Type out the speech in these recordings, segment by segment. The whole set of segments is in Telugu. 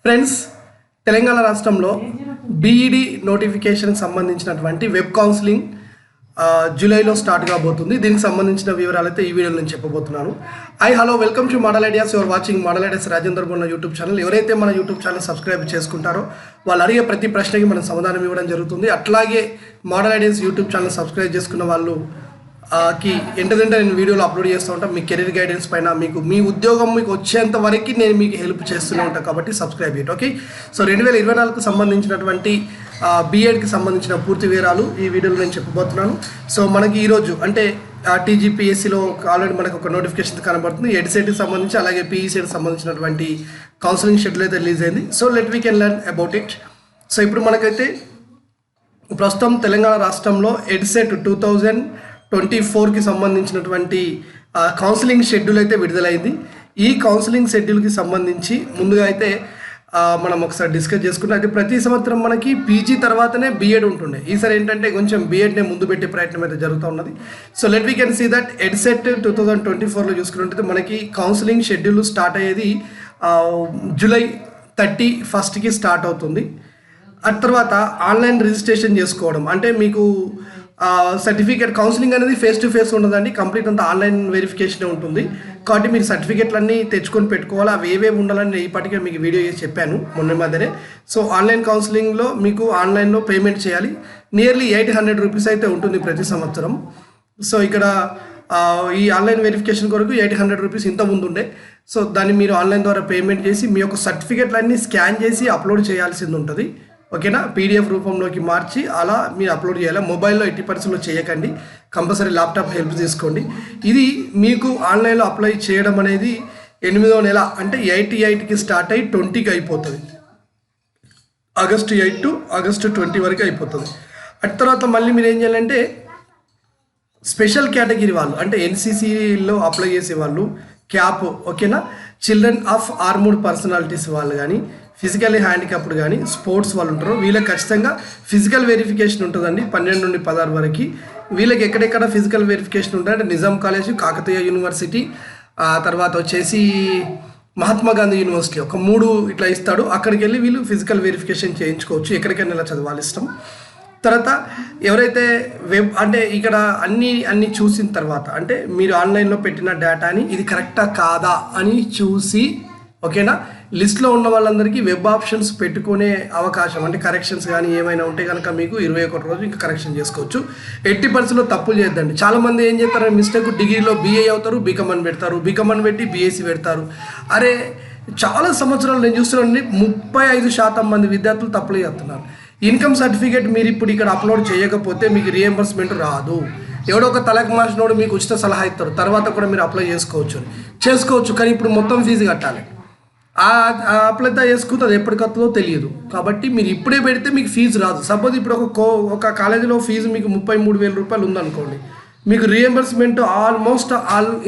ఫ్రెండ్స్, తెలంగాణ రాష్ట్రంలో బీఈడి నోటిఫికేషన్కి సంబంధించినటువంటి వెబ్ కౌన్సిలింగ్ జూలైలో స్టార్ట్ కాబోతుంది. దీనికి సంబంధించిన వివరాలు అయితే ఈ వీడియోలో నేను చెప్పబోతున్నాను. Hello, welcome to model ideas. Your watching model ideas Rajender Bonna YouTube channel. ఎవరైతే మన యూట్యూబ్ ఛానల్ సబ్స్క్రైబ్ చేసుకుంటారో వాళ్ళు అడిగే ప్రతి ప్రశ్నకి మనం సమాధానం ఇవ్వడం జరుగుతుంది. అట్లాగే model ideas YouTube channel subscribe చేసుకున్న వాళ్ళు ఏంటంటే నేను వీడియోలు అప్లోడ్ చేస్తూ ఉంటాను. మీ కెరీర్ గైడెన్స్ పైన మీ ఉద్యోగం మీకు వచ్చేంత వరకు నేను మీకు హెల్ప్ చేస్తూనే ఉంటాను. కాబట్టి సబ్స్క్రైబ్ చేయండి. ఓకే, సో 2024కు సంబంధించినటువంటి బీఎడ్కి సంబంధించిన పూర్తి వివరాలు ఈ వీడియోలో నేను చెప్పబోతున్నాను. సో మనకి ఈరోజు అంటే టీజీపీఎస్సీలో ఆల్రెడీ మనకు ఒక నోటిఫికేషన్ కనబడుతుంది. ఎడ్సెట్కి సంబంధించి అలాగే పీఈసీకి సంబంధించినటువంటి కౌన్సిలింగ్ షెడ్యూల్ అయితే రిలీజ్ అయింది. So we can learn about it. So ఇప్పుడు మనకైతే ప్రస్తుతం తెలంగాణ రాష్ట్రంలో ఎడ్సెట్ 2024కి సంబంధించినటువంటి కౌన్సిలింగ్ షెడ్యూల్ అయితే విడుదలైంది. ఈ కౌన్సిలింగ్ షెడ్యూల్కి సంబంధించి ముందుగా అయితే మనం ఒకసారి డిస్కస్ చేసుకుంటే అయితే ప్రతి సంవత్సరం మనకి పీజీ తర్వాతనే బీఎడ్ ఉంటుండే. ఈసారి ఏంటంటే కొంచెం బీఎడ్నే ముందు పెట్టే ప్రయత్నం అయితే జరుగుతూ ఉన్నది. So we can see that EdCET 2024లో చూసుకున్నట్టయితే మనకి కౌన్సిలింగ్ షెడ్యూల్ స్టార్ట్ అయ్యేది జూలై 31కి స్టార్ట్ అవుతుంది. ఆ తర్వాత ఆన్లైన్ రిజిస్ట్రేషన్ చేసుకోవడం అంటే మీకు సర్టిఫికేట్ కౌన్సిలింగ్ అనేది ఫేస్ టు ఫేస్ ఉండదండి, కంప్లీట్ అంతా ఆన్లైన్ వెరిఫికేషన్ ఉంటుంది. కాబట్టి మీరు సర్టిఫికేట్లన్నీ తెచ్చుకొని పెట్టుకోవాలి. అవి ఏవేవి ఉండాలని ఇప్పటికే మీకు వీడియో చేసి చెప్పాను మొన్న మధ్యనే. సో ఆన్లైన్ కౌన్సిలింగ్లో మీకు ఆన్లైన్లో పేమెంట్ చేయాలి. నియర్లీ 800 రూపీస్ అయితే ఉంటుంది ప్రతి సంవత్సరం. సో ఇక్కడ ఈ ఆన్లైన్ వెరిఫికేషన్ కొరకు 800 రూపీస్ ఇంత ముందు ఉండే. సో దాన్ని మీరు ఆన్లైన్ ద్వారా పేమెంట్ చేసి మీ యొక్క సర్టిఫికేట్లన్నీ స్కాన్ చేసి అప్లోడ్ చేయాల్సింది ఉంటుంది. ఓకేనా, పీడిఎఫ్ రూపంలోకి మార్చి అలా మీరు అప్లోడ్ చేయాలి. మొబైల్లో 80% చేయకండి, కంపల్సరీ ల్యాప్టాప్ హెల్ప్ తీసుకోండి. ఇది మీకు ఆన్లైన్లో అప్లై చేయడం అనేది 8వ నెల అంటే 8/8కి స్టార్ట్ అయ్యి 20కి అయిపోతుంది. ఆగస్టు 8 టు ఆగస్టు 20 వరకు అయిపోతుంది. అటు తర్వాత మళ్ళీ మీరు ఏం చేయాలంటే స్పెషల్ కేటగిరీ వాళ్ళు అంటే ఎన్సీసీలో అప్లై చేసే వాళ్ళు, క్యాప్, ఓకేనా, చిల్డ్రన్ ఆఫ్ ఆర్మ్డ్ పర్సనాలిటీస్ వాళ్ళు కానీ, ఫిజికల్లీ హ్యాండిక్యాప్డ్ కానీ, స్పోర్ట్స్ వాళ్ళు ఉంటారు. వీళ్ళకి ఖచ్చితంగా ఫిజికల్ వెరిఫికేషన్ ఉంటుందండి 12 నుండి 16 వరకు. వీళ్ళకి ఎక్కడెక్కడ ఫిజికల్ వెరిఫికేషన్ ఉంటుందంటే నిజాం కాలేజ్, కాకతీయ యూనివర్సిటీ, తర్వాత వచ్చేసి మహాత్మా గాంధీ యూనివర్సిటీ, ఒక 3 ఇట్లా ఇస్తాడు. అక్కడికి వెళ్ళి వీళ్ళు ఫిజికల్ వెరిఫికేషన్ చేయించుకోవచ్చు. ఎక్కడికైనా ఇలా చదవాలి ఇష్టం. తర్వాత ఎవరైతే వెబ్ అంటే ఇక్కడ అన్నీ చూసిన తర్వాత అంటే మీరు ఆన్లైన్లో పెట్టిన డేటాని ఇది కరెక్టా కాదా అని చూసి, ఓకేనా, లిస్ట్లో ఉన్న వాళ్ళందరికీ వెబ్ ఆప్షన్స్ పెట్టుకునే అవకాశం అంటే కరెక్షన్స్ కానీ ఏమైనా ఉంటే కనుక మీకు 21 రోజు ఇంకా కరెక్షన్ చేసుకోవచ్చు. 80% తప్పులు చేయొద్దండి. చాలామంది ఏం చేస్తారంటే మిస్టేక్ డిగ్రీలో బీఏ అవుతారు, బీకామ్ అని పెడతారు, బీకామ్ అని పెట్టి బీఎస్సీ పెడతారు. అరే చాలా సంవత్సరాలు నేను చూస్తున్నాను 35% మంది విద్యార్థులు తప్పులు చేస్తున్నారు. ఇన్కమ్ సర్టిఫికేట్ మీరు ఇప్పుడు ఇక్కడ అప్లోడ్ చేయకపోతే మీకు రియంబర్స్మెంట్ రాదు. ఎవడో ఒక తలకు మార్చినోడు మీకు ఉచిత సలహా ఇస్తారు, తర్వాత కూడా మీరు అప్లై చేసుకోవచ్చు. కానీ ఇప్పుడు మొత్తం ఫీజు కట్టాలి. అప్లై చేసుకుంటే అది ఎప్పటికత్తుందో తెలియదు. కాబట్టి మీరు ఇప్పుడే పెడితే మీకు ఫీజు రాదు. సపోజ్ ఇప్పుడు ఒక కాలేజీలో ఫీజు మీకు 33,000 రూపాయలు ఉందనుకోండి, మీకు రియంబర్స్మెంట్ ఆల్మోస్ట్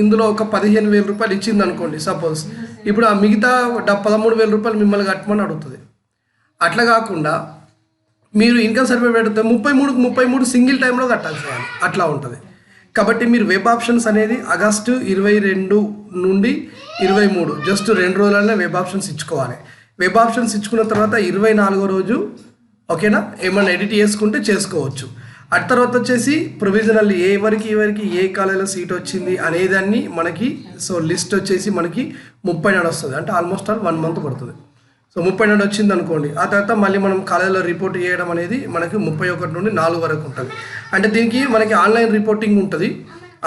ఇందులో ఒక 15,000 రూపాయలు ఇచ్చింది అనుకోండి సపోజ్. ఇప్పుడు ఆ మిగతా 13,000 రూపాయలు మిమ్మల్ని కట్టమని అడుగుతుంది. అట్లా కాకుండా మీరు ఇన్కమ్ సర్టిఫికేట్ పెడితే 33 సింగిల్ టైంలో కట్టాల్సి అట్లా ఉంటుంది. కాబట్టి మీరు వెబ్ ఆప్షన్స్ అనేది ఆగస్టు 22 నుండి 23 జస్ట్ 2 రోజులనే వెబ్ ఆప్షన్స్ ఇచ్చుకోవాలి. వెబ్ ఆప్షన్స్ ఇచ్చుకున్న తర్వాత 24వ రోజు, ఓకేనా, ఏమన్నా ఎడిట్ చేసుకుంటే చేసుకోవచ్చు. అటు తర్వాత వచ్చేసి ప్రొవిజనల్ ఎవరికి ఏ కాలేజీలో సీట్ వచ్చింది అనేదాన్ని మనకి సో లిస్ట్ వచ్చేసి మనకి 30 నాడు వస్తుంది. అంటే ఆల్మోస్ట్ 1 మంత్ పడుతుంది. సో 30 నాడు వచ్చింది అనుకోండి. ఆ తర్వాత మళ్ళీ మనం కాలేజీలో రిపోర్ట్ చేయడం అనేది మనకి 31 నుండి 4 వరకు ఉంటుంది. అంటే దీనికి మనకి ఆన్లైన్ రిపోర్టింగ్ ఉంటుంది.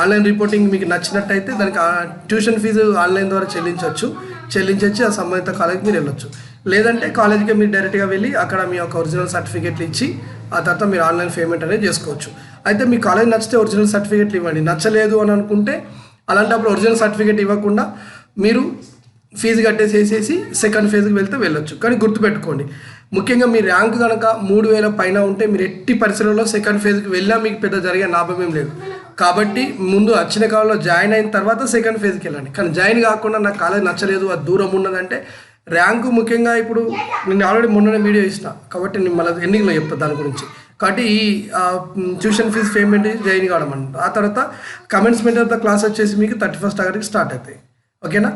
ఆన్లైన్ రిపోర్టింగ్ మీకు నచ్చినట్టయితే దానికి ట్యూషన్ ఫీజు ఆన్లైన్ ద్వారా చెల్లించొచ్చి ఆ సంబంధిత కాలేజీకి మీరు వెళ్ళొచ్చు. లేదంటే కాలేజీకి మీరు డైరెక్ట్గా వెళ్ళి అక్కడ మీ యొక్క ఒరిజినల్ సర్టిఫికేట్లు ఇచ్చి ఆ తర్వాత మీరు ఆన్లైన్ పేమెంట్ అనేది చేసుకోవచ్చు. అయితే మీ కాలేజ్ నచ్చితే ఒరిజినల్ సర్టిఫికేట్లు ఇవ్వండి. నచ్చలేదు అని అనుకుంటే అలాంటప్పుడు ఒరిజినల్ సర్టిఫికేట్ ఇవ్వకుండా మీరు ఫీజు కట్టేసేసి సెకండ్ ఫేజ్కి వెళ్ళొచ్చు. కానీ గుర్తుపెట్టుకోండి, ముఖ్యంగా మీ ర్యాంక్ కనుక 3,000 పైన ఉంటే మీరు ఎట్టి పరిస్థితుల్లో సెకండ్ ఫేజ్కి వెళ్ళినా మీకు పెద్ద జరిగే లాభం ఏం లేదు. కాబట్టి ముందు వచ్చిన కాలంలో జాయిన్ అయిన తర్వాత సెకండ్ ఫేజ్కి వెళ్ళండి. కానీ జాయిన్ కాకుండా నాకు కాలేజ్ నచ్చలేదు, అది దూరం ఉన్నదంటే ర్యాంకు ముఖ్యంగా ఇప్పుడు నేను ఆల్రెడీ మొన్ననే వీడియో ఇచ్చిన కాబట్టి నేను మళ్ళీ ఎండింగ్లో చెప్తాను దాని గురించి. కాబట్టి ఈ ట్యూషన్ ఫీజు పేమెంట్ జాయిన్ కావడం అంటారు. ఆ తర్వాత కమెన్స్మెంట్ ఆఫ్ ద క్లాస్ వచ్చేసి మీకు 31 ఆగస్టుకి స్టార్ట్ అవుతాయి. ఓకేనా.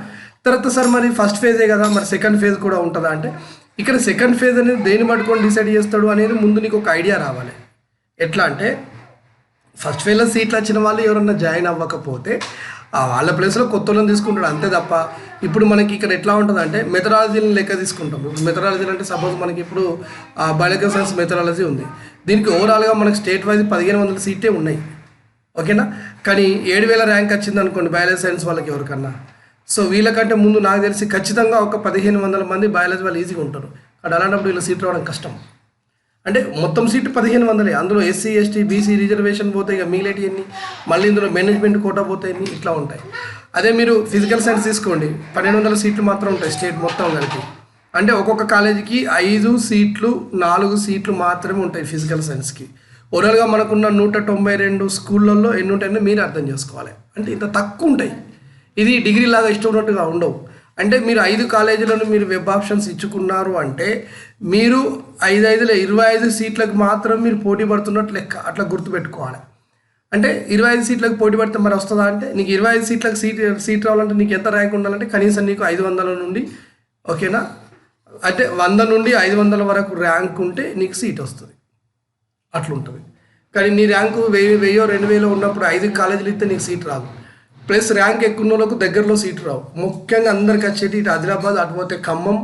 తర్వాత సార్ మరి ఫస్ట్ ఫేజే కదా, మరి సెకండ్ ఫేజ్ కూడా ఉంటుందా అంటే ఇక్కడ సెకండ్ ఫేజ్ అనేది దేని పట్టుకొని డిసైడ్ చేస్తాడు అనేది ముందు నీకు ఒక ఐడియా రావాలి. ఎట్లా అంటే ఫస్ట్ ఫేజ్లో సీట్లు వచ్చిన వాళ్ళు ఎవరన్నా జాయిన్ అవ్వకపోతే వాళ్ళ ప్లేస్లో కొత్త వాళ్ళని తీసుకుంటాడు, అంతే తప్ప ఇప్పుడు మనకి ఇక్కడ ఎట్లా ఉంటుంది అంటే మెథడాలజీని లెక్క తీసుకుంటాం. ఇప్పుడు మెథడాలజీ అంటే సపోజ్ మనకి ఇప్పుడు బయోలజికల్ సైన్స్ మెథడాలజీ ఉంది, దీనికి ఓవరాల్గా మనకి స్టేట్ వైజ్ 1500 సీటే ఉన్నాయి, ఓకేనా. కానీ 7000 ర్యాంక్ వచ్చింది అనుకోండి బయాలజీ సైన్స్ వాళ్ళకి ఎవరికన్నా. సో వీళ్ళకంటే ముందు నాకు తెలిసి ఖచ్చితంగా ఒక 1500 మంది బయాలజీ వాళ్ళు ఈజీగా ఉంటారు. అక్కడ అలాంటప్పుడు వీళ్ళు సీట్ రావడం కష్టం. అంటే మొత్తం సీటు 1500, అందులో ఎస్సీ ఎస్టీ బీసీ రిజర్వేషన్ పోతాయి, ఇక మిగిలేటి అన్ని మళ్ళీ ఇందులో మేనేజ్మెంట్ కోటా పోతాయి, ఇట్లా ఉంటాయి. అదే మీరు ఫిజికల్ సైన్స్ తీసుకోండి, 1200 సీట్లు మాత్రం ఉంటాయి స్టేట్ మొత్తం కలిపి. అంటే ఒక్కొక్క కాలేజీకి 5 సీట్లు 4 సీట్లు మాత్రమే ఉంటాయి ఫిజికల్ సైన్స్కి. ఓవరాల్గా మనకున్న 192 స్కూళ్ళల్లో ఎన్ని ఉంటాయని మీరు అర్థం చేసుకోవాలి. అంటే ఇంత తక్కువ ఉంటాయి. ఇది డిగ్రీ లాగా ఇష్టం ఉన్నట్టుగా ఉండవు. అంటే మీరు 5 కాలేజీలను మీరు వెబ్ ఆప్షన్స్ ఇచ్చుకున్నారు అంటే మీరు 5 25 సీట్లకు మాత్రం మీరు పోటీ పడుతున్నట్టు లెక్క, అట్లా గుర్తుపెట్టుకోవాలి. అంటే 25 సీట్లకు పోటీ పడితే మరి వస్తుందా అంటే నీకు 25 సీట్లకు సీట్ రావాలంటే నీకు ఎంత ర్యాంక్ ఉండాలంటే కనీసం నీకు 500 నుండి, ఓకేనా, అంటే 100 నుండి 500 వరకు ర్యాంక్ ఉంటే నీకు సీట్ వస్తుంది, అట్లుంటుంది. కానీ నీ ర్యాంకు 1000 2000 ఉన్నప్పుడు 5 కాలేజీలు ఇస్తే నీకు సీట్ రాదు. ప్లస్ ర్యాంక్ ఎక్కువ వాళ్ళకు దగ్గరలో సీటు రావు. ముఖ్యంగా అందరికి వచ్చేటి ఇటు ఆదిలాబాద్, అటుపోతే ఖమ్మం,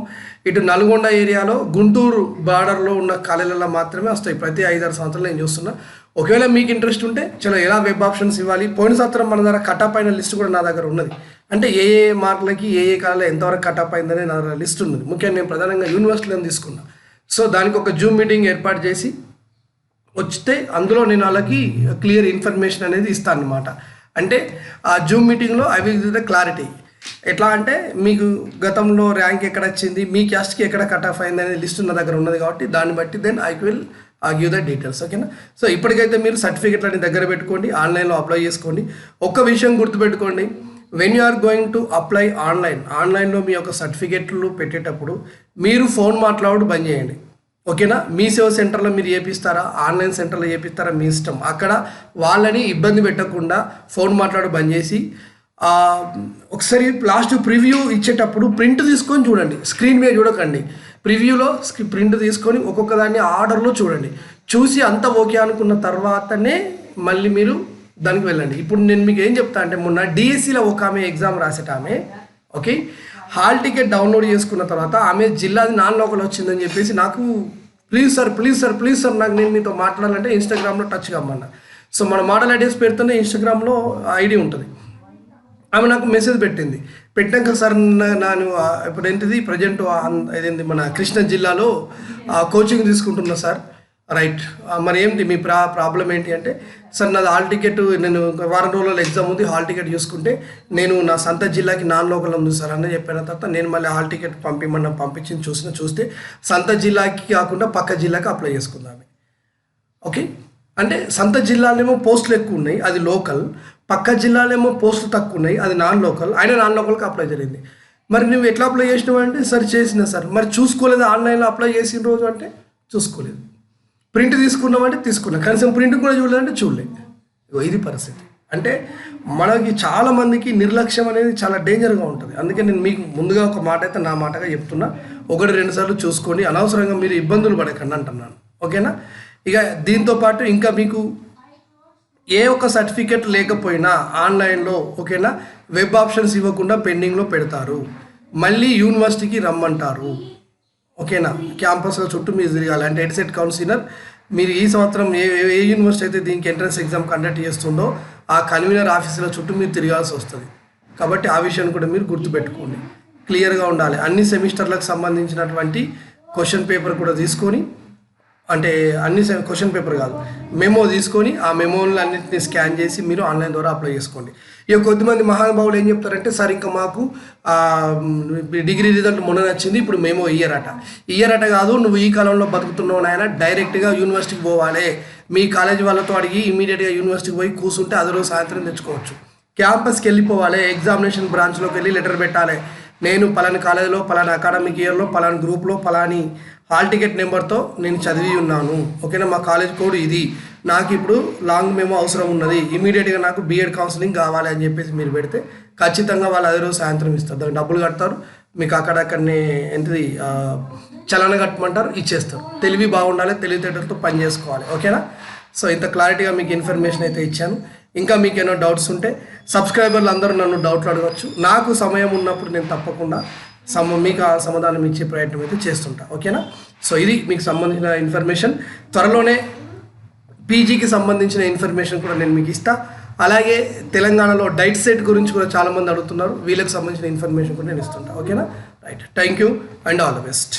ఇటు నల్గొండ ఏరియాలో గుంటూరు బార్డర్లో ఉన్న కాలేజీలలో మాత్రమే వస్తాయి ప్రతి 5-6 సంవత్సరాలు నేను చూస్తున్నా. ఒకవేళ మీకు ఇంట్రెస్ట్ ఉంటే చలో ఎలా వెబ్ ఆప్షన్స్ ఇవ్వాలి, పోయిన సంవత్సరం మన దగ్గర కటాప్ అయిన లిస్ట్ కూడా నా దగ్గర ఉన్నది. అంటే ఏ మార్కులకి ఏ కాలేజీలో ఎంతవరకు కటాప్ అయిందనే నా దగ్గర లిస్ట్ ఉన్నది. ముఖ్యంగా నేను ప్రధానంగా యూనివర్సిటీలను తీసుకున్నా. సో దానికి ఒక జూమ్ మీటింగ్ ఏర్పాటు చేసి వస్తే అందులో నేను వాళ్ళకి క్లియర్ ఇన్ఫర్మేషన్ అనేది ఇస్తాను అనమాట. అంటే ఆ జూమ్ మీటింగ్లో I will give the clarity. ఎట్లా అంటే మీకు గతంలో ర్యాంక్ ఎక్కడ వచ్చింది, మీ క్యాస్ట్కి ఎక్కడ కట్ ఆఫ్ అయింది అనేది లిస్ట్ నా దగ్గర ఉన్నది కాబట్టి దాన్ని బట్టి then I will give the details, ఓకేనా. సో ఇప్పటికైతే మీరు సర్టిఫికెట్లని దగ్గర పెట్టుకోండి, ఆన్లైన్లో అప్లై చేసుకోండి. ఒక్క విషయం గుర్తుపెట్టుకోండి, when you are going to apply ఆన్లైన్లో మీ యొక్క సర్టిఫికెట్లు పెట్టేటప్పుడు మీరు ఫోన్ మాట్లాడు బంద్ చేయండి, ఓకేనా. మీ సేవ సెంటర్లో మీరు చేపిస్తారా, ఆన్లైన్ సెంటర్లో చేపిస్తారా మీ ఇష్టం. అక్కడ వాళ్ళని ఇబ్బంది పెట్టకుండా ఫోన్ మాట్లాడు బంద్ చేసి ఒకసారి లాస్ట్ ప్రివ్యూ ఇచ్చేటప్పుడు ప్రింట్ తీసుకొని చూడండి, స్క్రీన్ మీద చూడకండి. ప్రివ్యూలో ప్రింట్ తీసుకొని ఒక్కొక్క దాన్ని ఆర్డర్లో చూడండి. చూసి అంత ఓకే అనుకున్న తర్వాతనే మళ్ళీ మీరు దానికి వెళ్ళండి. ఇప్పుడు నేను మీకు ఏం చెప్తా అంటే మొన్న డిఎస్సిలో ఒక ఆమె ఎగ్జామ్ రాసేట ఆమె, ఓకే, హాల్ టికెట్ డౌన్లోడ్ చేసుకున్న తర్వాత ఆమె జిల్లాది నాన్ లోకల్ వచ్చిందని చెప్పేసి నాకు ప్లీజ్ సార్ నాకు నేను మీతో మాట్లాడాలంటే ఇన్స్టాగ్రామ్లో టచ్ కమ్మన్నా. సో మన మోడల్ ఐడియాస్ పెడితేనే ఇన్స్టాగ్రామ్లో ఐడి ఉంటుంది. ఆమె నాకు మెసేజ్ పెట్టాక సార్ నేను ఇప్పుడు ఏంటిది ప్రజెంట్ ఇదేంటి మన కృష్ణా జిల్లాలో కోచింగ్ తీసుకుంటున్నా సార్. రైట్, మరి ఏంటి మీ ప్రాబ్లం ఏంటి అంటే, సార్ నాది హాల్ టికెట్, నేను వారం రోజుల ఎగ్జామ్ ఉంది, హాల్ టికెట్ చూసుకుంటే నేను నా సొంత జిల్లాకి నాన్ లోకల్ ఉంది సార్ అని చెప్పిన తర్వాత నేను మళ్ళీ హాల్ టికెట్ పంపించింది చూస్తే సొంత జిల్లాకి కాకుండా పక్క జిల్లాకి అప్లై చేసుకుందాం. ఓకే, అంటే సొంత జిల్లాలేమో పోస్టులు ఎక్కువ ఉన్నాయి, అది లోకల్. పక్క జిల్లాలేమో పోస్టులు తక్కువ ఉన్నాయి, అది నాన్ లోకల్. అయినా నాన్ లోకల్కి అప్లై జరిగింది. మరి నువ్వు ఎట్లా అప్లై చేసినావు అంటే, సార్ చేసిన సార్. మరి చూసుకోలేదు, ఆన్లైన్లో అప్లై చేసిన రోజు అంటే చూసుకోలేదు. ప్రింట్ తీసుకున్నామంటే తీసుకున్నా, కనీసం ప్రింట్ కూడా చూడలేదంటే చూడలేదు. ఇది పరిస్థితి. అంటే మనకి చాలామందికి నిర్లక్ష్యం అనేది చాలా డేంజర్గా ఉంటుంది. అందుకే నేను మీకు ముందుగా ఒక మాట అయితే నా మాటగా చెప్తున్నా, 1-2 సార్లు చూసుకోండి, అనవసరంగా మీరు ఇబ్బందులు పడకండి అంటున్నాను, ఓకేనా. ఇక దీంతోపాటు ఇంకా మీకు ఏ ఒక్క సర్టిఫికెట్ లేకపోయినా ఆన్లైన్లో, ఓకేనా, వెబ్ ఆప్షన్స్ ఇవ్వకుండా పెండింగ్లో పెడతారు, మళ్ళీ యూనివర్సిటీకి రమ్మంటారు, ఓకేనా. క్యాంపస్లో చుట్టూ మీరు తిరగాలి. అంటే ఎడ్సెట్ కౌన్సిలర్ మీరు ఈ సంవత్సరం ఏ యూనివర్సిటీ అయితే దీనికి ఎంట్రన్స్ ఎగ్జామ్ కండక్ట్ చేస్తుందో ఆ కన్వీనర్ ఆఫీసుల చుట్టూ మీరు తిరగాల్సి వస్తుంది. కాబట్టి ఆ విషయాన్ని కూడా మీరు గుర్తుపెట్టుకోండి, క్లియర్గా ఉండాలి. అన్ని సెమిస్టర్లకు సంబంధించినటువంటి క్వశ్చన్ పేపర్ కూడా తీసుకొని, అంటే అన్ని క్వశ్చన్ పేపర్ కాదు, మెమో తీసుకొని ఆ మెమోలను అన్నింటినీ స్కాన్ చేసి మీరు ఆన్లైన్ ద్వారా అప్లై చేసుకోండి. ఇక కొద్దిమంది మహానుభావులు ఏం చెప్తారంటే, సార్ ఇంకా మాకు డిగ్రీ రిజల్ట్ మొన్న వచ్చింది, ఇప్పుడు మెమో ఇయ్యరట కాదు, నువ్వు ఈ కాలంలో బతుకుతున్నావు నాయన, డైరెక్ట్గా యూనివర్సిటీకి పోవాలి, మీ కాలేజీ వాళ్ళతో అడిగి ఇమీడియట్గా యూనివర్సిటీకి పోయి కూర్చుంటే అదే రోజు సాయంత్రం తెచ్చుకోవచ్చు. క్యాంపస్కి వెళ్ళిపోవాలి, ఎగ్జామినేషన్ బ్రాంచ్లోకి వెళ్ళి లెటర్ పెట్టాలి, నేను పలాని కాలేజీలో పలానా అకాడమిక్ ఇయర్లో పలాని గ్రూప్లో పలాని హాల్ టికెట్ నెంబర్తో నేను చదివి ఉన్నాను, ఓకేనా, మా కాలేజ్ కోడ్ ఇది, నాకు ఇప్పుడు లాంగ్ మెమో అవసరం ఉన్నది, ఇమీడియట్గా నాకు బీఎడ్ కౌన్సిలింగ్ కావాలి అని చెప్పేసి మీరు పెడితే ఖచ్చితంగా వాళ్ళు అదే రోజు సాయంత్రం ఇస్తారు. దానికి డబ్బులు కడతారు, మీకు అక్కడనే ఎంతది చలన కట్టమంటారు, ఇచ్చేస్తారు. తెలివి బాగుండాలి, తెలివితేటలతో పని చేసుకోవాలి. ఓకేనా? సో ఇంత క్లారిటీగా మీకు ఇన్ఫర్మేషన్ అయితే ఇచ్చాను. ఇంకా మీకు ఏమైనా డౌట్స్ ఉంటే సబ్స్క్రైబర్లు అందరూ నన్ను డౌట్లు అడగచ్చు. నాకు సమయం ఉన్నప్పుడు నేను తప్పకుండా మీకు ఆ సమాధానం ఇచ్చే ప్రయత్నం అయితే చేస్తుంటా. ఓకేనా? సో ఇది మీకు సంబంధించిన ఇన్ఫర్మేషన్. త్వరలోనే పీజీకి సంబంధించిన ఇన్ఫర్మేషన్ కూడా నేను మీకు ఇస్తా. అలాగే తెలంగాణలో డైట్ సెట్ గురించి కూడా చాలామంది అడుగుతున్నారు. వీళ్ళకి సంబంధించిన ఇన్ఫర్మేషన్ కూడా నేను ఇస్తుంటా. ఓకేనా? Right. Thank you and all the best.